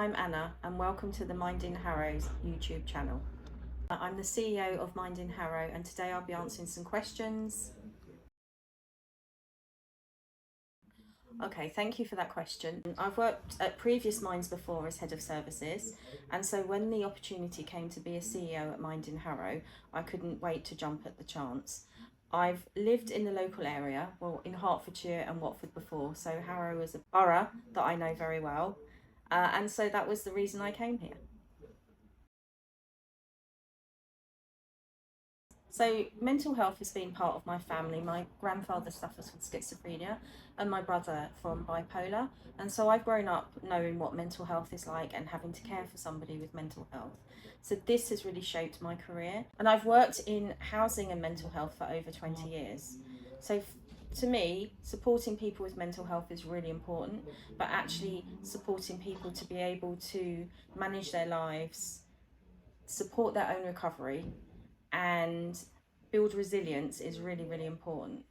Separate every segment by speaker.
Speaker 1: I'm Anna and welcome to the Mind in Harrow's YouTube channel. I'm the CEO of Mind in Harrow and today I'll be answering some questions. Okay, thank you for that question. I've worked at previous Minds before as Head of Services, and so when the opportunity came to be a CEO at Mind in Harrow, I couldn't wait to jump at the chance. I've lived in the local area, well in Hertfordshire and Watford before, so Harrow is a borough that I know very well, and so that was the reason I came here. So mental health has been part of my family. My grandfather suffers from schizophrenia and my brother from bipolar. And so I've grown up knowing what mental health is like and having to care for somebody with mental health. So this has really shaped my career. And I've worked in housing and mental health for over 20 years. So to me, supporting people with mental health is really important, but actually supporting people to be able to manage their lives, support their own recovery, and build resilience is really, really important.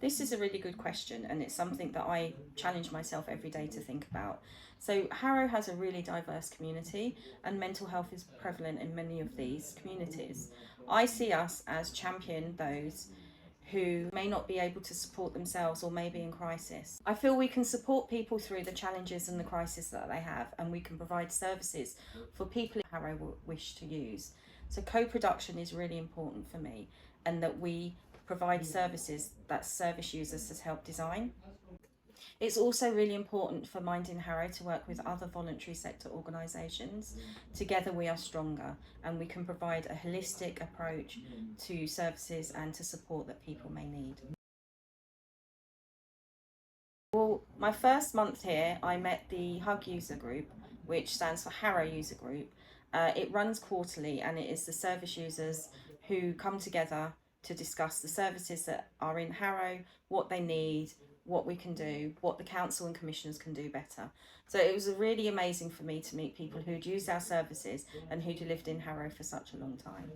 Speaker 1: This is a really good question, and it's something that I challenge myself every day to think about. So Harrow has a really diverse community and mental health is prevalent in many of these communities. I see us as champion those who may not be able to support themselves or may be in crisis. I feel we can support people through the challenges and the crisis that they have, and we can provide services for people Harrow will wish to use. So co-production is really important for me, and that we provide services that service users has helped design. It's also really important for Mind in Harrow to work with other voluntary sector organisations. Together we are stronger and we can provide a holistic approach to services and to support that people may need. Well, my first month here, I met the HUG user group, which stands for Harrow User Group. It runs quarterly and it is the service users who come together to discuss the services that are in Harrow, what they need, what we can do, what the council and commissioners can do better. So it was really amazing for me to meet people who'd used our services and who'd lived in Harrow for such a long time.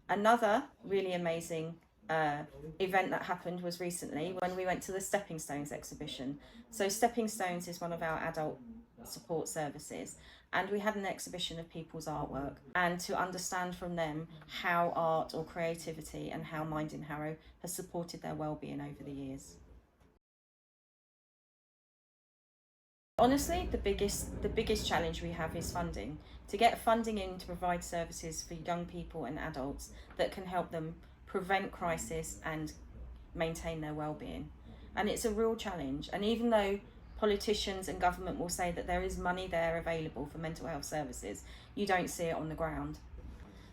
Speaker 1: Another really amazing event that happened was recently when we went to the Stepping Stones exhibition. So Stepping Stones is one of our adult support services, and we had an exhibition of people's artwork and to understand from them how art or creativity and how Mind in Harrow has supported their well-being over the years. Honestly, the biggest challenge we have is funding. To get funding in to provide services for young people and adults that can help them prevent crisis and maintain their well-being. And it's a real challenge. And even though politicians and government will say that there is money there available for mental health services, you don't see it on the ground.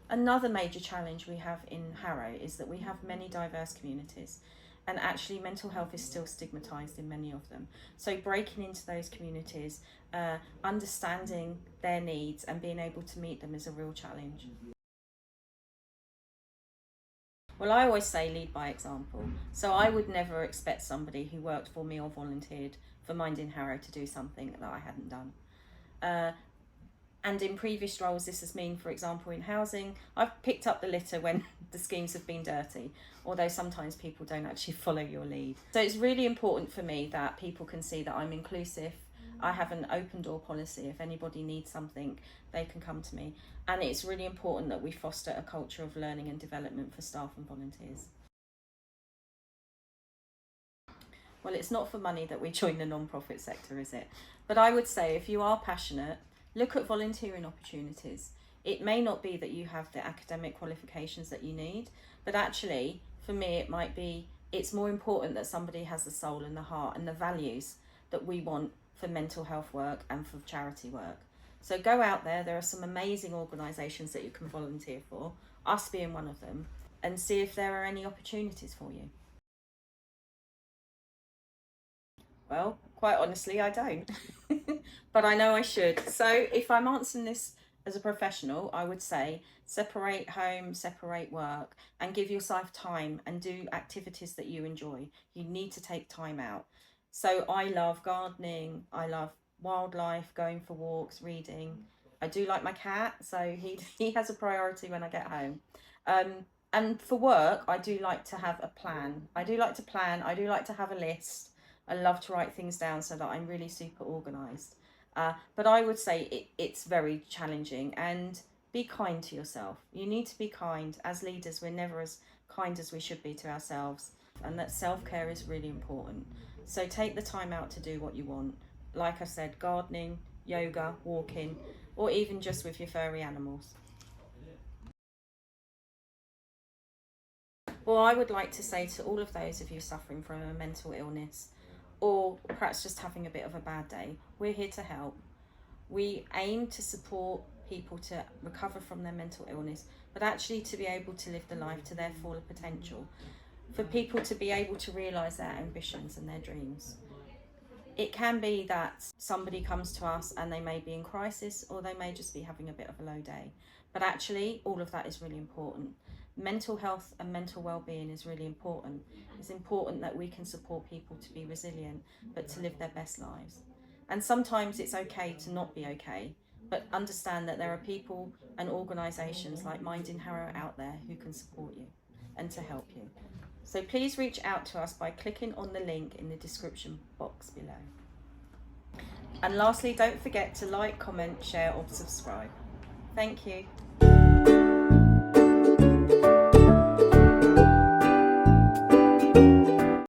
Speaker 1: Another major challenge we have in Harrow is that we have many diverse communities, and actually mental health is still stigmatised in many of them. So breaking into those communities, understanding their needs and being able to meet them is a real challenge. Well, I always say lead by example. So I would never expect somebody who worked for me or volunteered for Mind in Harrow to do something that I hadn't done. And in previous roles, this has meant, for example, in housing, I've picked up the litter when the schemes have been dirty, although sometimes people don't actually follow your lead. So it's really important for me that people can see that I'm inclusive. I have an open door policy. If anybody needs something, they can come to me. And it's really important that we foster a culture of learning and development for staff and volunteers. Well, it's not for money that we join the non-profit sector, is it? But I would say if you are passionate, look at volunteering opportunities. It may not be that you have the academic qualifications that you need, but actually, for me, it might be, it's more important that somebody has the soul and the heart and the values that we want for mental health work and for charity work. So go out there are some amazing organisations that you can volunteer for, us being one of them, and see if there are any opportunities for you. Well, quite honestly, I don't. But I know I should. So if I'm answering this as a professional, I would say separate home, separate work, and give yourself time and do activities that you enjoy. You need to take time out. So I love gardening, I love wildlife, going for walks, reading. I do like my cat, so he has a priority when I get home. And for work, I do like to have a plan. I do like to plan, I do like to have a list. I love to write things down so that I'm really super organised. But I would say it's very challenging, and be kind to yourself. You need to be kind. As leaders, we're never as kind as we should be to ourselves, and that self-care is really important. So take the time out to do what you want. Like I said, gardening, yoga, walking, or even just with your furry animals. Well, I would like to say to all of those of you suffering from a mental illness, or perhaps just having a bit of a bad day, we're here to help. We aim to support people to recover from their mental illness, but actually to be able to live the life to their full potential, for people to be able to realise their ambitions and their dreams. It can be that somebody comes to us and they may be in crisis, or they may just be having a bit of a low day. But actually, all of that is really important. Mental health and mental well-being is really important. It's important that we can support people to be resilient, but to live their best lives. And sometimes it's okay to not be okay, but understand that there are people and organisations like Mind in Harrow out there who can support you and to help you. So please reach out to us by clicking on the link in the description box below. And lastly, don't forget to like, comment, share or subscribe. Thank you.